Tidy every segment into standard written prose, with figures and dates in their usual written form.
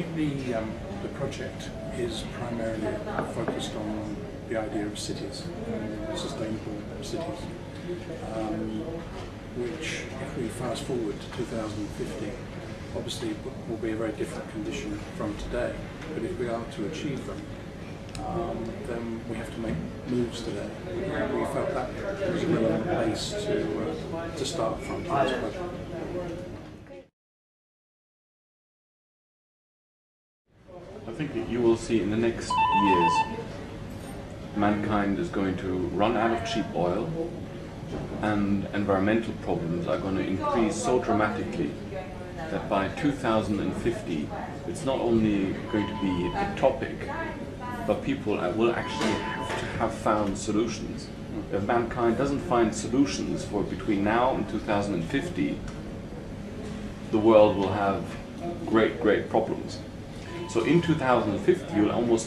think the project is primarily focused on the idea of cities, sustainable cities, which, if we fast forward to 2050, obviously will be a very different condition from today. But if we are to achieve them, then we have to make moves today. We felt that was a relevant place to start from for this project. I think that you will see in the next years mankind is going to run out of cheap oil, and environmental problems are going to increase so dramatically that by 2050 it's not only going to be a topic, but people will actually have to have found solutions. If mankind doesn't find solutions for between now and 2050, the world will have great problems. So in 2050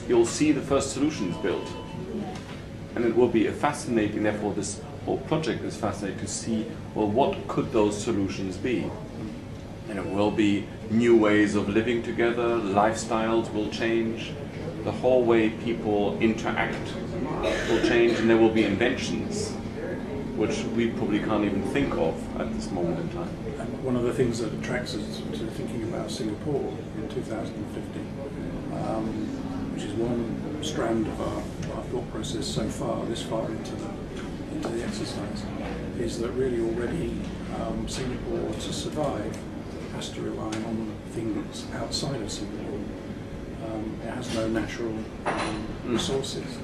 you'll see the first solutions built, and it will be a fascinating, therefore this whole project is fascinating to see, well, what could those solutions be? And it will be new ways of living together, lifestyles will change, the whole way people interact will change, and there will be inventions which we probably can't even think of at this moment in time. And one of the things that attracts us to thinking about Singapore in 2050, which is one strand of our thought process so far, this far into the exercise, is that really already Singapore, to survive, has to rely on things outside of Singapore. It has no natural resources.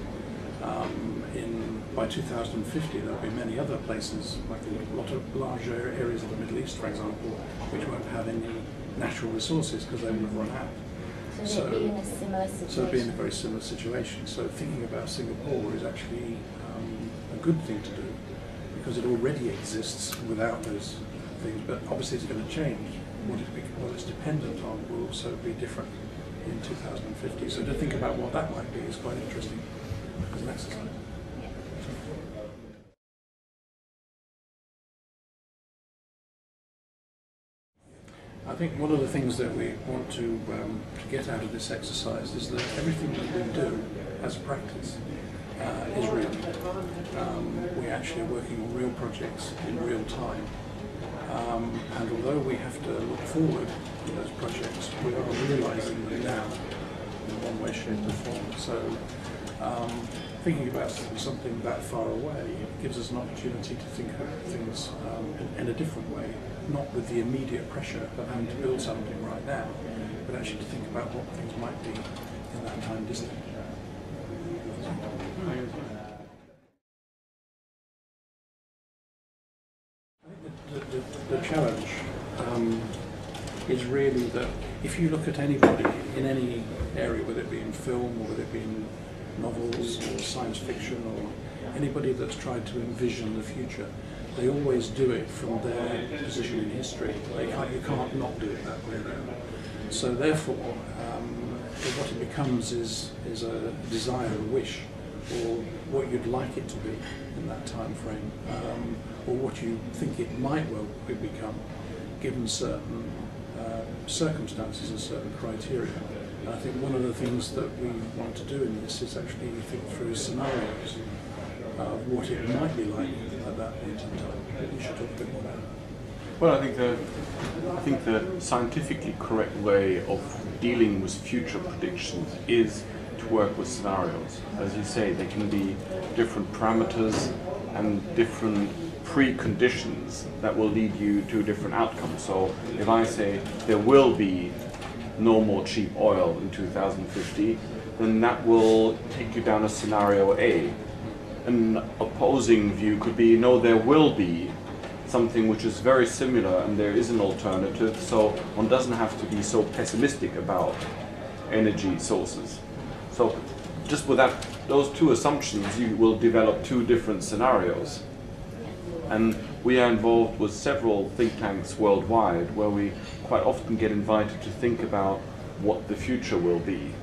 By 2050 there'll be many other places, like a lot of larger areas of the Middle East, for example, which won't have any natural resources because they will have run out. So they'll be in a similar situation. So they'll be in a very similar situation. So thinking about Singapore is actually a good thing to do, because it already exists without those things, but obviously it's going to change. What it's dependent on will also be different in 2050. So to think about what that might be is quite interesting as an exercise. I think one of the things that we want to get out of this exercise is that everything that we do as practice is real. We actually are working on real projects in real time. And although we have to look forward to those projects, we are realising them now in one way, shape or form. So thinking about something that far away gives us an opportunity to think of things in a different way, not with the immediate pressure of having to build something right now, but actually to think about what things might be in that time distant. The challenge is really that if you look at anybody in any area, whether it be in film or whether it be in novels or science fiction or anybody that's tried to envision the future, they always do it from their position in history. You can't not do it that way around. So therefore, what it becomes is a desire, a wish, or what you'd like it to be in that time frame, or what you think it might well become, given certain circumstances and certain criteria. And I think one of the things that we want to do in this is actually think through scenarios of what it might be like at that point in time. You should talk a bit more about it. Well, I think the scientifically correct way of dealing with future predictions is to work with scenarios. As you say, there can be different parameters and different preconditions that will lead you to different outcomes. So if I say there will be no more cheap oil in 2050, then that will take you down a scenario A. An opposing view could be, no, there will be something which is very similar and there is an alternative, so one doesn't have to be so pessimistic about energy sources. So just with those two assumptions, you will develop two different scenarios. And we are involved with several think tanks worldwide where we quite often get invited to think about what the future will be.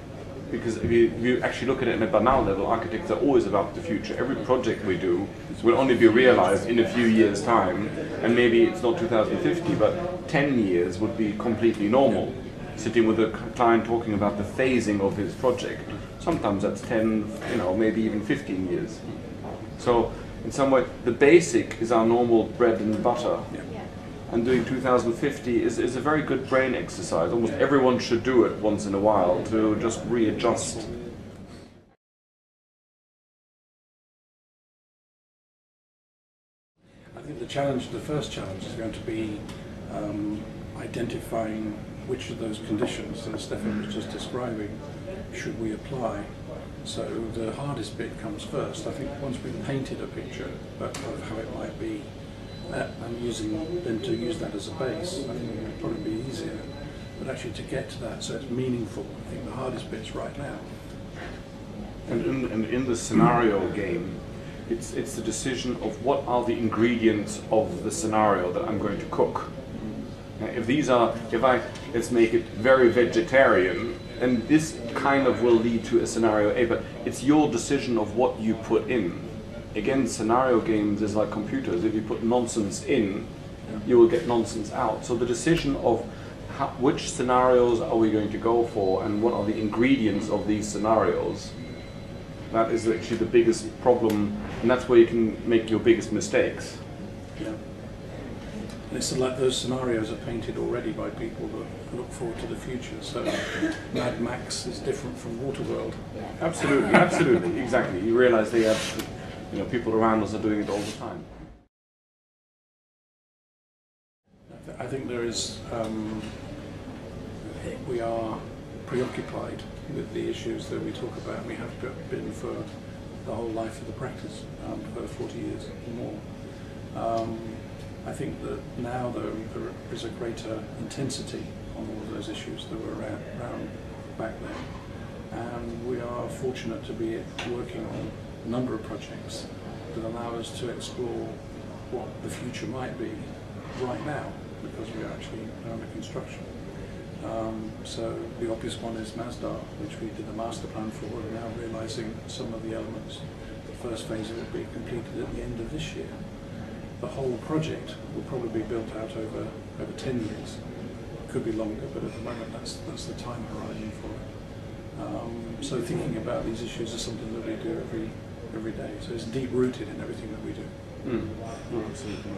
Because if you actually look at it in a banal level, architects are always about the future. Every project we do will only be realized in a few years' time, and maybe it's not 2050, but 10 years would be completely normal. sitting with a client talking about the phasing of his project. Sometimes that's 10, maybe even 15 years. So in some way, the basic is our normal bread and butter. Yeah. And doing 2050 is a very good brain exercise. Almost everyone should do it once in a while to just readjust. I think the first challenge is going to be identifying which of those conditions that Stefan was just describing should we apply. So the hardest bit comes first. I think once we've painted a picture of how it might be, and to use that as a base, I think it would probably be easier. But actually to get to that so it's meaningful, I think the hardest bit's right now. And in the scenario game, it's the decision of what are the ingredients of the scenario that I'm going to cook. Let's make it very vegetarian, and this kind of will lead to a scenario A, but it's your decision of what you put in. Again, scenario games is like computers. If you put nonsense in, you will get nonsense out. So the decision of which scenarios are we going to go for and what are the ingredients of these scenarios, that is actually the biggest problem, and that's where you can make your biggest mistakes. Yeah. And it's like those scenarios are painted already by people that look forward to the future. So Mad Max is different from Waterworld. Absolutely, absolutely, exactly. You realize they have, people around us are doing it all the time. I think there is, we are preoccupied with the issues that we talk about. We have been for the whole life of the practice, for 40 years or more. I think that now, though, there is a greater intensity on all of those issues that were around back then. And we are fortunate to be working on a number of projects that allow us to explore what the future might be right now, because we are actually under construction. So the obvious one is Masdar, which we did a master plan for, and now realising some of the elements. The first phase will be completed at the end of this year. The whole project will probably be built out over 10 years. It could be longer, but at the moment that's the time horizon for it. So thinking about these issues is something that we do every day. So it's deep rooted in everything that we do. Absolutely.